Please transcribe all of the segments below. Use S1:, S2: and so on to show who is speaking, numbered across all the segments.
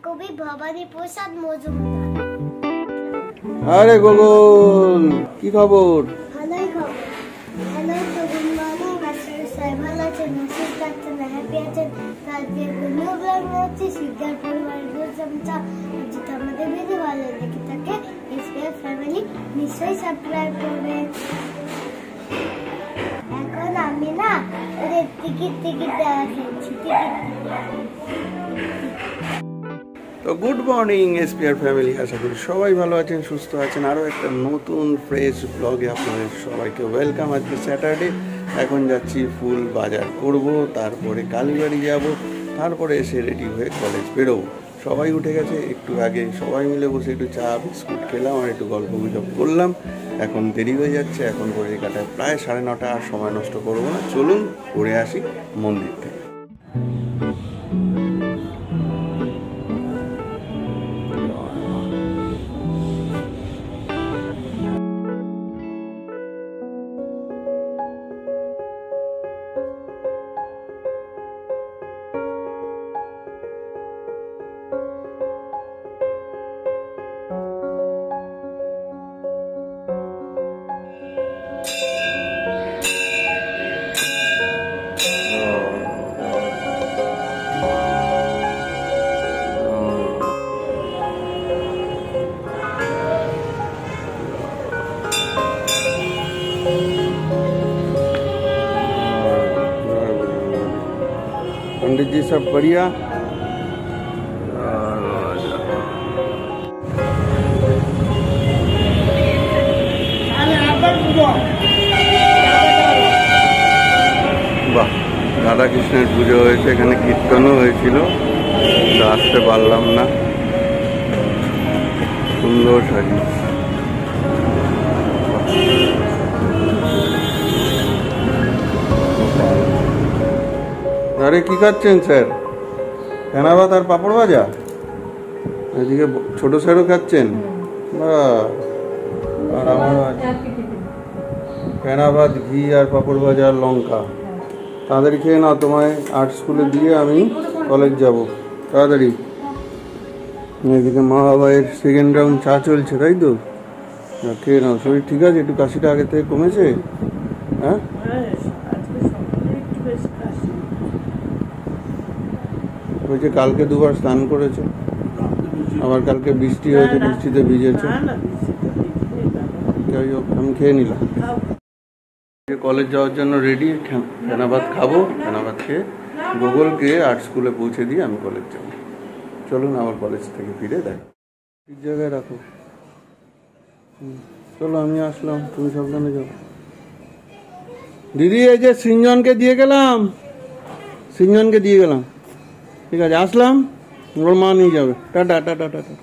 S1: কবি ভবানী প্রসাদ মজুমদার।
S2: আরে গগন, কি খবর?
S1: ভালোই খবর। হ্যালো, তো গুড মর্নিং। সবাই ভালো আছেন, সুস্থ আছেন, হ্যাপি আছেন। আজকে নিউ ব্লগ হচ্ছে শিকদার পরিবারের দুই চামচা। যেটা আমাদের ভিডিও ভালো লেগে থাকে এসপিএফ ফ্যামিলি নিশ্চয়ই সাবস্ক্রাইব করবেন। এখন আমি না ওদের টিকিট দেওয়া খেয়েছি।
S2: তো গুড মর্নিং এসপিআর ফ্যামিলি, আশা করি সবাই ভালো আছেন, সুস্থ আছেন। আরও একটা নতুন ফ্রেশ ব্লগে আপনাদের সবাইকে ওয়েলকাম। আজকে স্যাটারডে, এখন যাচ্ছি ফুল বাজার করব, তারপরে কালীবাড়ি যাব, তারপরে এসে রেডি হয়ে কলেজ বেরোবো। সবাই উঠে গেছে, একটু আগে সবাই মিলে বসে একটু চা বিস্কুট খেলাম আর একটু গল্প গুজব করলাম। এখন দেরি হয়ে যাচ্ছে, এখন করে কাটায় প্রায় 9:30। আর সময় নষ্ট করবো না, চলুন ঘুরে আসি মন্দির থেকে। पंडित जी सब बढ़िया। বাহ, রাধা কৃষ্ণের পুজো হয়েছে, এখানে কীর্তনও হয়েছিল, আসতে পারলাম না। সুন্দর সাজি। আরে কি খাচ্ছেন স্যার? ফেনা ভাত আর পাঁপড় ভাজা? এদিকে ছোট স্যারও খাচ্ছেন? আর আমার ফেনা ভাত, ঘি আর পাঁপড় ভাজা আর লঙ্কা। তাড়াতাড়ি খেয়ে নাও, তোমায় আর্ট স্কুলে দিয়ে আমি কলেজ যাব, তাড়াতাড়ি। এদিকে মা বাবার সেকেন্ড রাউন্ড চা চলছে, তাই তো? খেয়ে নাও। শরীর ঠিক আছে? একটু কাশিটা আগে থেকে কমেছে? হ্যাঁ, ওই যে কালকে দুবার স্নান করেছে, আবার কালকে বৃষ্টি হয়েছে, বৃষ্টিতে ভিজেছে। যাই হোক, আমি খেয়ে নিলাম। কলেজ যাওয়ার জন্য রেডি। ফেনা ভাত খাবো, ফেনা ভাত খেয়ে গুগলকে আর্ট স্কুলে পৌঁছে দিয়ে আমি কলেজ যাবো। চলুন আবার কলেজ থেকে ফিরে দেখ। ঠিক জায়গায় রাখো। চলো, আমি আসলাম, তুমি সাবধানে যাও। দিদি, এই যে সিঞ্জনকে দিয়ে গেলাম, সিঞ্জনকে দিয়ে গেলাম। ঠিক আছে, আসলাম, ওর মা নিয়ে যাবে। Tata tata tata.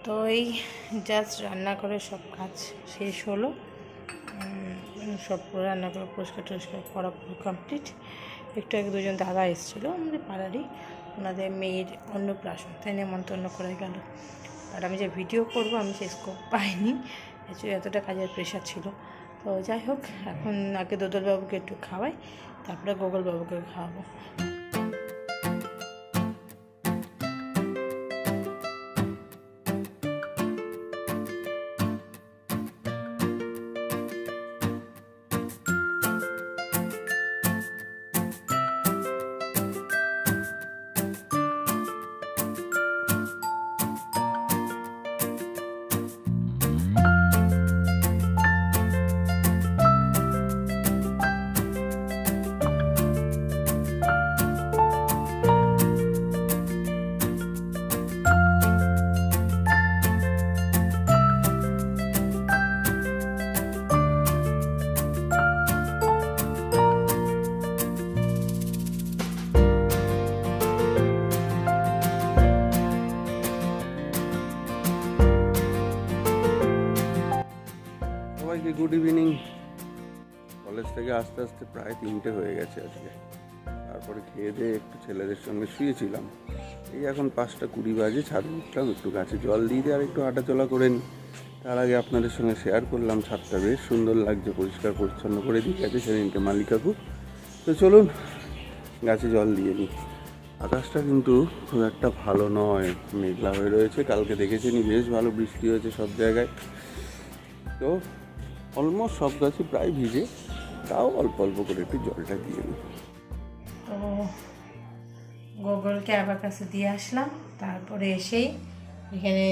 S3: তো এই জাস্ট রান্না করে সব কাজ শেষ হলো, সব রান্না করে পরিষ্কার টরিষ্কার করা পুরো কমপ্লিট। একটু আগে দুজন দাদা এসেছিলো আমাদের পাড়ারই, ওনাদের মেয়ের অন্নপ্রাশন, তাই নেমন্তন্ন করে গেল। আর আমি যে ভিডিও করব আমি সে স্কোপ পাইনি, অ্যাকচুয়ালি এতটা কাজের প্রেশার ছিল। তো যাই হোক, এখন আগে দোদলবাবুকে একটু খাওয়াই, তারপরে গোগলবাবুকে খাওয়াবো।
S2: Good evening. কলেজ থেকে আস্তে আস্তে প্রায় 3টে হয়ে গেছে আজকে। তারপরে খেয়ে দিয়ে একটু ছেলেদের সঙ্গে শুয়েছিলাম। এই এখন 5:20 বাজে, ছাদে উঠলাম, একটু গাছে জল দিয়ে দিয়ে আর একটু হাঁটাচলা করে নিই। তার আগে আপনাদের সঙ্গে শেয়ার করলাম, ছাদটা বেশ সুন্দর লাগছে, পরিষ্কার পরিচ্ছন্ন করে দিয়ে গেছে সেদিনকে মালিক কাকু। তো চলুন গাছে জল দিয়ে নিই। আকাশটা কিন্তু খুব একটা ভালো নয়, মেঘলা হয়ে রয়েছে। কালকে দেখেছেনি বেশ ভালো বৃষ্টি হয়েছে সব জায়গায়। তো অলমোস্ট সব গাছই প্রায় ভিজে, তাও অল্প অল্প করে একটু জলটা দিয়ে নিই।
S3: তো গোগলকে অ্যাবাকাসে দিয়ে আসলাম, তারপরে এসেই এখানে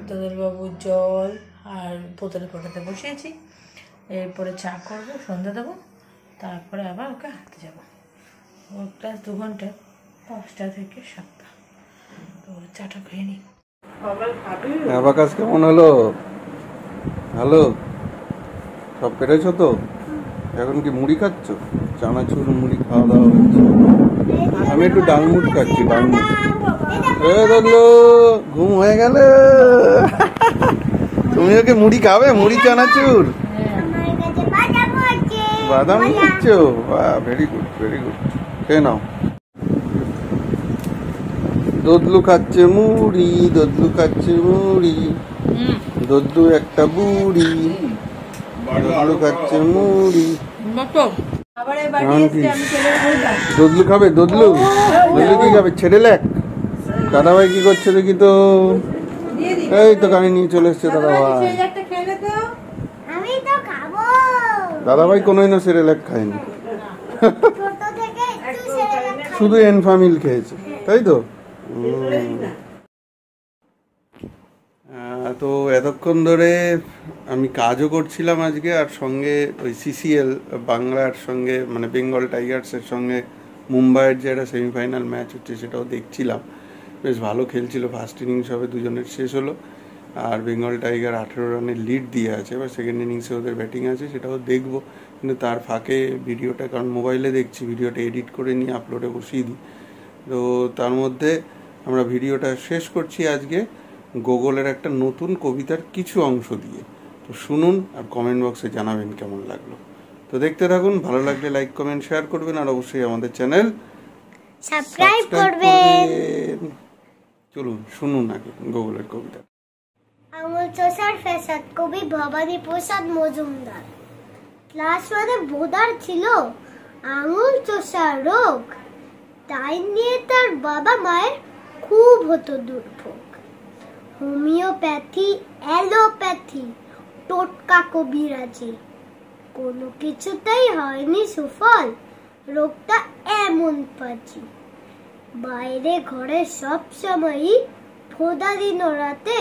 S3: দোদলবাবুর জল আর বোতলে ফোটাতে বসিয়েছি। এরপরে চা করবো, সন্ধ্যা দেবো, তারপরে আবার ওকে হাঁটতে যাবো। ওর ক্লাস 2 ঘন্টা, 5টা থেকে 7টা। তো চাটা খেয়ে নিই।
S2: অ্যাবাকাস কেমন হলো? ভালো, সব পেরেছো তো? এখন কি মুড়ি খাচ্ছ? চানাচুর মুড়ি খাওয়া দাওয়া হচ্ছে। আমি একটু ডালমুট খাচ্ছি, ডালমুট। ঘুম হয়ে গেল। তুমি ওকে মুড়ি খাবে? মুড়ি চানাচুর বাদাম খাচ্ছ? বাহ, ভেরি গুড, ভেরি গুড। খেয়ে নাও। দদলু খাচ্ছে মুড়ি, দদলু খাচ্ছে মুড়ি, দদলু একটা বুড়ি, দদলু খাচ্ছে মুড়ি। দদলু খাবে? দদলু দদলু কি খাবে? ছেড়েলেক। দাদাভাই কি করছে দেখি তো? এই তো গাড়ি নিয়ে চলে এসছে দাদাভাই। দাদাভাই কোনোদিন সেরেলাক খায়নি, শুধু এনফামিল খেয়েছে, তাই তো? তো এতক্ষণ ধরে আমি কাজও করছিলাম আজকে, আর সঙ্গে ওই CCL বাংলার সঙ্গে মানে বেঙ্গল টাইগার্সের সঙ্গে মুম্বাইয়ের যে একটা সেমিফাইনাল ম্যাচ হচ্ছে সেটাও দেখছিলাম। বেশ ভালো খেলছিল। ফার্স্ট ইনিংস হবে দুজনের শেষ হলো, আর বেঙ্গল টাইগার 18 রানের লিড দিয়ে আছে। এবার সেকেন্ড ইনিংসে ওদের ব্যাটিং আছে, সেটাও দেখবো। কিন্তু তার ফাঁকে ভিডিওটা, কারণ মোবাইলে দেখছি, ভিডিওটা এডিট করে নিয়ে আপলোডে বসিয়ে দিই। তো তার মধ্যে আমরা ভিডিওটা শেষ করছি আজকে গোগলের একটা নতুন কবিতার কিছু অংশ দিয়ে। তো শুনুন আর কমেন্ট বক্সে জানাবেন কেমন লাগলো। তো দেখতে থাকুন, ভালো লাগলে লাইক কমেন্ট শেয়ার করবেন, আর অবশ্যই আমাদের চ্যানেল
S1: সাবস্ক্রাইব করবেন।
S2: চলুন শুনুন আগে গোগলের কবিতা।
S1: আঙুল চষার ফ্যাসাদ, কবি ভবানী প্রসাদ মজুমদার। ক্লাস 1-এ বোর্ডার ছিল আঙুল চষার রোগ, তাই নিয়ে তার বাবা মায়ের খুব হতো দুর্ভোগ। হোমিওপ্যাথি, অ্যালোপ্যাথি, টোটকা কবিরাজি, কোনো কিছুতেই হয়নি সুফল, রোগটা এমন পাজি। বাইরে ঘরে সব সময়ই ফোঁদা দিন রাতে,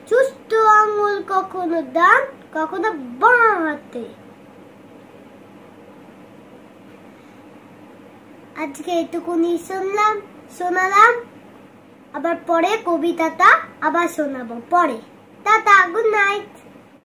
S1: চুষ্ট আঙুল কখনো ডান কখনো বাঁ হাতে। আজকে এটুকুনি শোনালাম, আবার পরে কবিতাটা আবার শোনাবো পরে। Tata, good night.